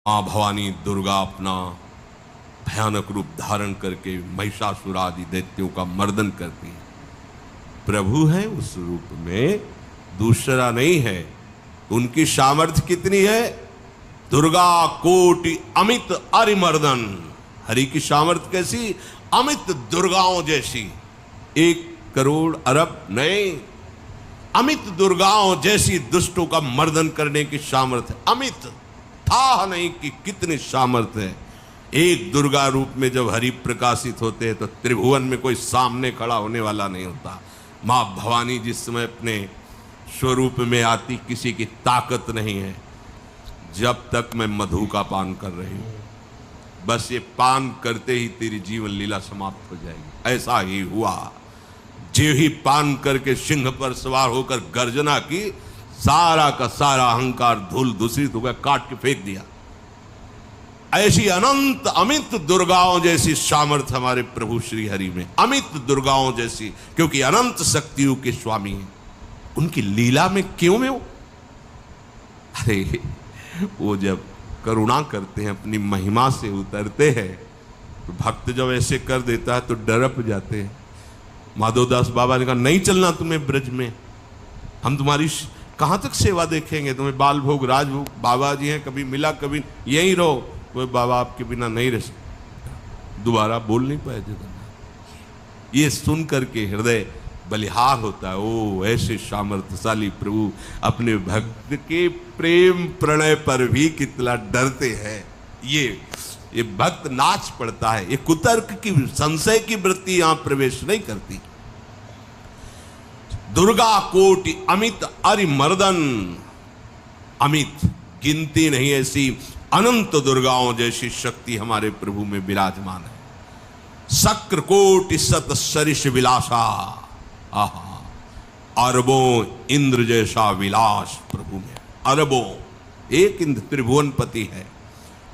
माँ भवानी दुर्गा अपना भयानक रूप धारण करके महिषासुर आदि दैत्यों का मर्दन करती है। प्रभु है उस रूप में, दूसरा नहीं है। उनकी सामर्थ्य कितनी है? दुर्गा कोटि अमित अरिमर्दन। हरि की सामर्थ्य कैसी? अमित दुर्गाओं जैसी। 1 करोड़ अरब नहीं, अमित दुर्गाओं जैसी दुष्टों का मर्दन करने की सामर्थ्य। अमित था नहीं कि कितनी सामर्थ्य है। एक दुर्गा रूप में जब हरि प्रकाशित होते हैं तो त्रिभुवन में कोई सामने खड़ा होने वाला नहीं होता। माँ भवानी जिस समय अपने स्वरूप में आती, किसी की ताकत नहीं है। जब तक मैं मधु का पान कर रही हूं, बस ये पान करते ही तेरी जीवन लीला समाप्त हो जाएगी। ऐसा ही हुआ। जो ही पान करके सिंह पर सवार होकर गर्जना की, सारा का सारा अहंकार धूल दूषित हो गया, काट के फेंक दिया। ऐसी अनंत अमित दुर्गाओं जैसी सामर्थ्य हमारे प्रभु श्री हरि में, अमित दुर्गाओं जैसी, क्योंकि अनंत शक्तियों के स्वामी हैं। उनकी लीला में क्यों में हो? अरे वो जब करुणा करते हैं, अपनी महिमा से उतरते हैं, तो भक्त जब ऐसे कर देता है तो डरप जाते हैं। माधवदास बाबा ने कहा नहीं चलना तुम्हें ब्रज में, हम तुम्हारी कहां तक सेवा देखेंगे, तुम्हें बाल भोग राजभोग। बाबा जी हैं, कभी मिला कभी यहीं रहो। कोई बाबा आपके बिना नहीं रह सकते। दोबारा बोल नहीं पाए जगन्नाथ। ये सुन करके हृदय बलिहार होता है। ओ ऐसे सामर्थ्यशाली प्रभु अपने भक्त के प्रेम प्रणय पर भी कितना डरते हैं। ये भक्त नाच पड़ता है। ये कुतर्क की, संशय की वृत्ति यहां प्रवेश नहीं करती। दुर्गा कोटि अमित अरिमर्दन। अमित गिनती नहीं, ऐसी अनंत दुर्गाओं जैसी शक्ति हमारे प्रभु में विराजमान है। शक्र कोटि सत सरिष विलासा। आहा, अरबों इंद्र जैसा विलास प्रभु में। अरबों, एक इंद्र त्रिभुवनपति है,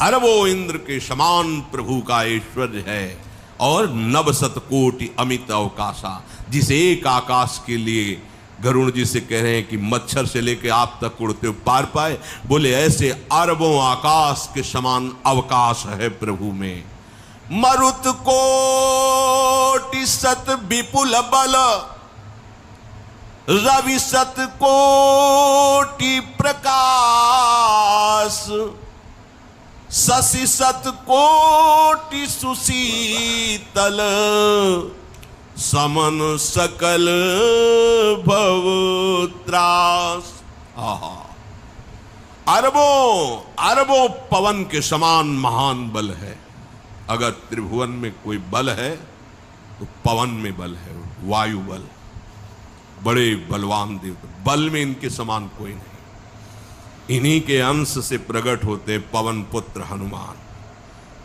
अरबों इंद्र के समान प्रभु का ऐश्वर्य है। और नव शत कोटि अमित अवकाशा, जिस एक आकाश के लिए गरुड़ जी से कह रहे हैं कि मच्छर से लेके आप तक उड़ते हो पार पाए, बोले ऐसे अरबों आकाश के समान अवकाश है प्रभु में। मरुत कोटि सत विपुल बल, रवि सत कोटि प्रकाश, शशि सत कोटि सुशीतल, समन सकल भव त्रास। अरबों अरबों पवन के समान महान बल है। अगर त्रिभुवन में कोई बल है तो पवन में बल है, वायु बल। बड़े बलवान देव, बल में इनके समान कोई नहीं। इन्हीं के अंश से प्रकट होते पवन पुत्र हनुमान,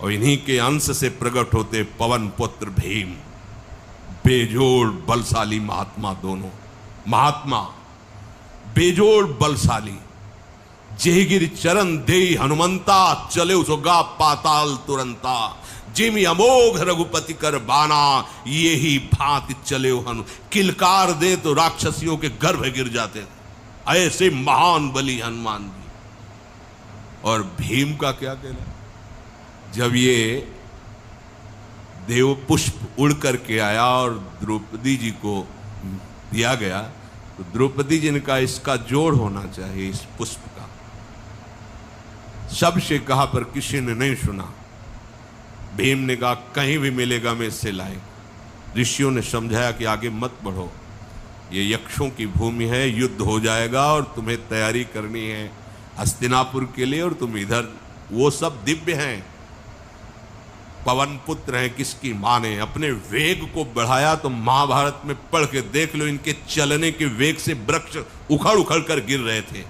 और इन्हीं के अंश से प्रकट होते पवन पुत्र भीम। बेजोड़ बलशाली महात्मा दोनों। महात्मा बेजोड़ बलशाली। जेगिर चरण दे हनुमंता, चले उसोगा पाताल तुरंता। जिमि अमोघ रघुपति कर बाना, ये ही भांति चले हनु। किलकार दे तो राक्षसियों के गर्भ गिर जाते थे। ऐसे महान बली हनुमान जी। और भीम का क्या कहना? जब ये देव पुष्प उड़ करके आया और द्रौपदी जी को दिया गया, तो द्रौपदी जी ने कहा इसका जोड़ होना चाहिए इस पुष्प का। सबसे कहा पर किसी ने नहीं सुना। भीम ने कहा कहीं भी मिलेगा मैं इससे लाए। ऋषियों ने समझाया कि आगे मत बढ़ो, ये यक्षों की भूमि है, युद्ध हो जाएगा और तुम्हें तैयारी करनी है हस्तिनापुर के लिए, और तुम इधर। वो सब दिव्य हैं, पवन पुत्र हैं। किसकी मां ने अपने वेग को बढ़ाया तो महाभारत में पढ़ के देख लो, इनके चलने के वेग से वृक्ष उखड़ उखड़ कर गिर रहे थे।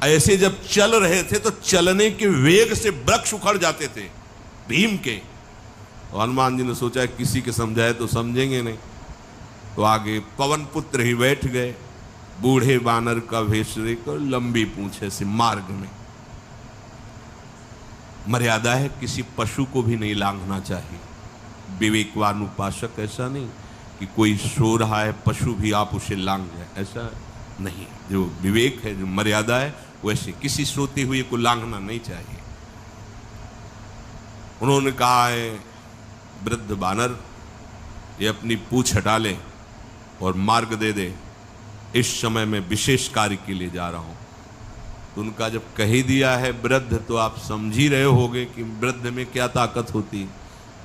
ऐसे जब चल रहे थे तो चलने के वेग से वृक्ष उखड़ जाते थे भीम के। हनुमान जी ने सोचा किसी के समझाए तो समझेंगे नहीं, तो आगे पवन पुत्र ही बैठ गए। बूढ़े बानर का भेष लेकर, लंबी पूंछे से मार्ग में। मर्यादा है, किसी पशु को भी नहीं लांघना चाहिए। विवेकवान उपासक ऐसा नहीं कि कोई सो रहा है पशु भी आप उसे लांघ जाए, ऐसा नहीं। जो विवेक है, जो मर्यादा है, वैसे किसी सोते हुए को लांघना नहीं चाहिए। उन्होंने कहा है वृद्ध बानर ये अपनी पूंछ हटा ले और मार्ग दे दे, इस समय मैं विशेष कार्य के लिए जा रहा हूं। तो उनका जब कह ही दिया है वृद्ध, तो आप समझ ही रहे होगे कि वृद्ध में क्या ताकत होती।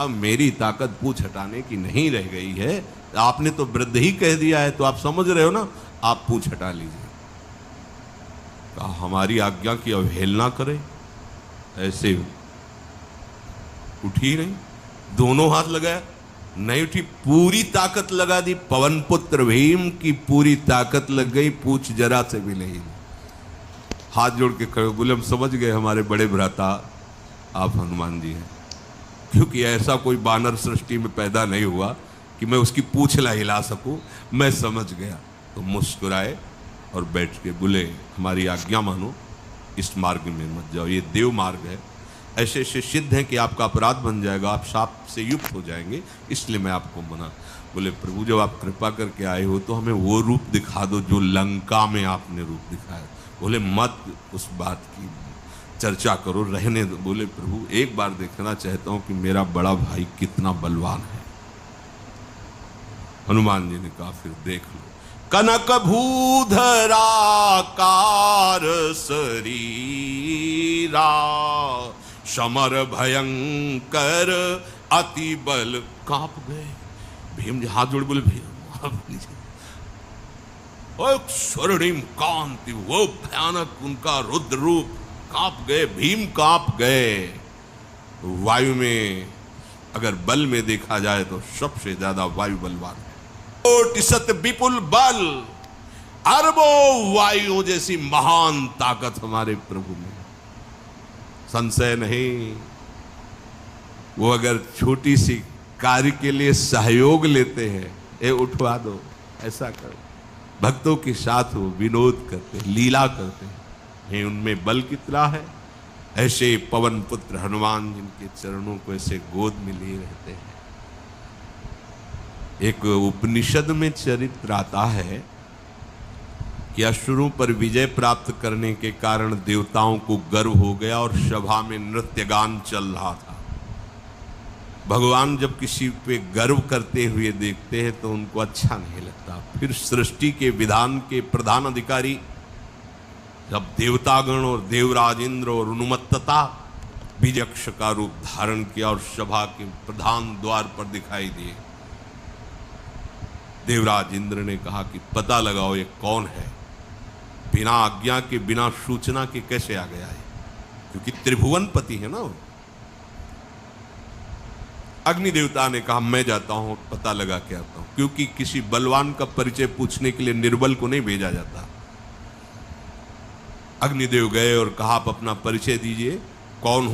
अब मेरी ताकत पूंछ हटाने की नहीं रह गई है, आपने तो वृद्ध ही कह दिया है, तो आप समझ रहे हो ना, आप पूंछ हटा लीजिए। कहा हमारी आज्ञा की अवहेलना करे, ऐसे उठी नहीं, दोनों हाथ लगाया, नहीं उठी, पूरी ताकत लगा दी। पवन पुत्र भीम की पूरी ताकत लग गई, पूछ जरा से भी नहीं। हाथ जोड़ के खड़े बोले हम समझ गए हमारे बड़े भ्राता आप हनुमान जी हैं, क्योंकि ऐसा कोई बानर सृष्टि में पैदा नहीं हुआ कि मैं उसकी पूंछ ला हिला सकूं, मैं समझ गया। तो मुस्कुराए और बैठ के बोले हमारी आज्ञा मानो, इस मार्ग में मत जाओ, ये देव मार्ग है, ऐसे ऐसे सिद्ध हैं कि आपका अपराध बन जाएगा, आप शाप से युक्त हो जाएंगे, इसलिए मैं आपको मना। बोले प्रभु जब आप कृपा करके आए हो तो हमें वो रूप दिखा दो जो लंका में आपने रूप दिखाया। बोले मत उस बात की चर्चा करो, रहने दो। बोले प्रभु एक बार देखना चाहता हूं कि मेरा बड़ा भाई कितना बलवान है। हनुमान जी ने कहा फिर देख लो। कनक भूधराकार शरीरा, समर भयंकर अति बल। कांप गए भीम जी, हाथ जोड़ बोले भीम स्वर्णिम कांति, वो भयानक उनका रुद्र रूप, कांप गए भीम, कांप गए। वायु में अगर बल में देखा जाए तो सबसे ज्यादा वायु बलवान है। कोटि सत विपुल बल, अरबों वायु जैसी महान ताकत हमारे प्रभु में, संशय नहीं। वो अगर छोटी सी कार्य के लिए सहयोग लेते हैं, ए उठवा दो, ऐसा करो, भक्तों के साथ वो विनोद करते, लीला करते हैं, उनमें बल कितना है। ऐसे पवन पुत्र हनुमान जिनके चरणों को ऐसे गोद में लिए रहते हैं। एक उपनिषद में चरित्र आता है कि असुरों पर विजय प्राप्त करने के कारण देवताओं को गर्व हो गया और सभा में नृत्य गान चल रहा था। भगवान जब किसी पे गर्व करते हुए देखते हैं तो उनको अच्छा नहीं लगता। फिर सृष्टि के विधान के प्रधान अधिकारी जब देवतागण और देवराज इंद्र और उन्मत्तता बीजक्ष का रूप धारण किया और सभा के प्रधान द्वार पर दिखाई दिए, देवराज इंद्र ने कहा कि पता लगाओ ये कौन है, बिना आज्ञा के बिना सूचना के कैसे आ गया है, क्योंकि त्रिभुवन पति है ना वो। अग्नि देवता ने कहा मैं जाता हूं, पता लगा के आता हूं, क्योंकि किसी बलवान का परिचय पूछने के लिए निर्बल को नहीं भेजा जाता। अग्निदेव गए और कहा आप अपना परिचय दीजिए, कौन हो।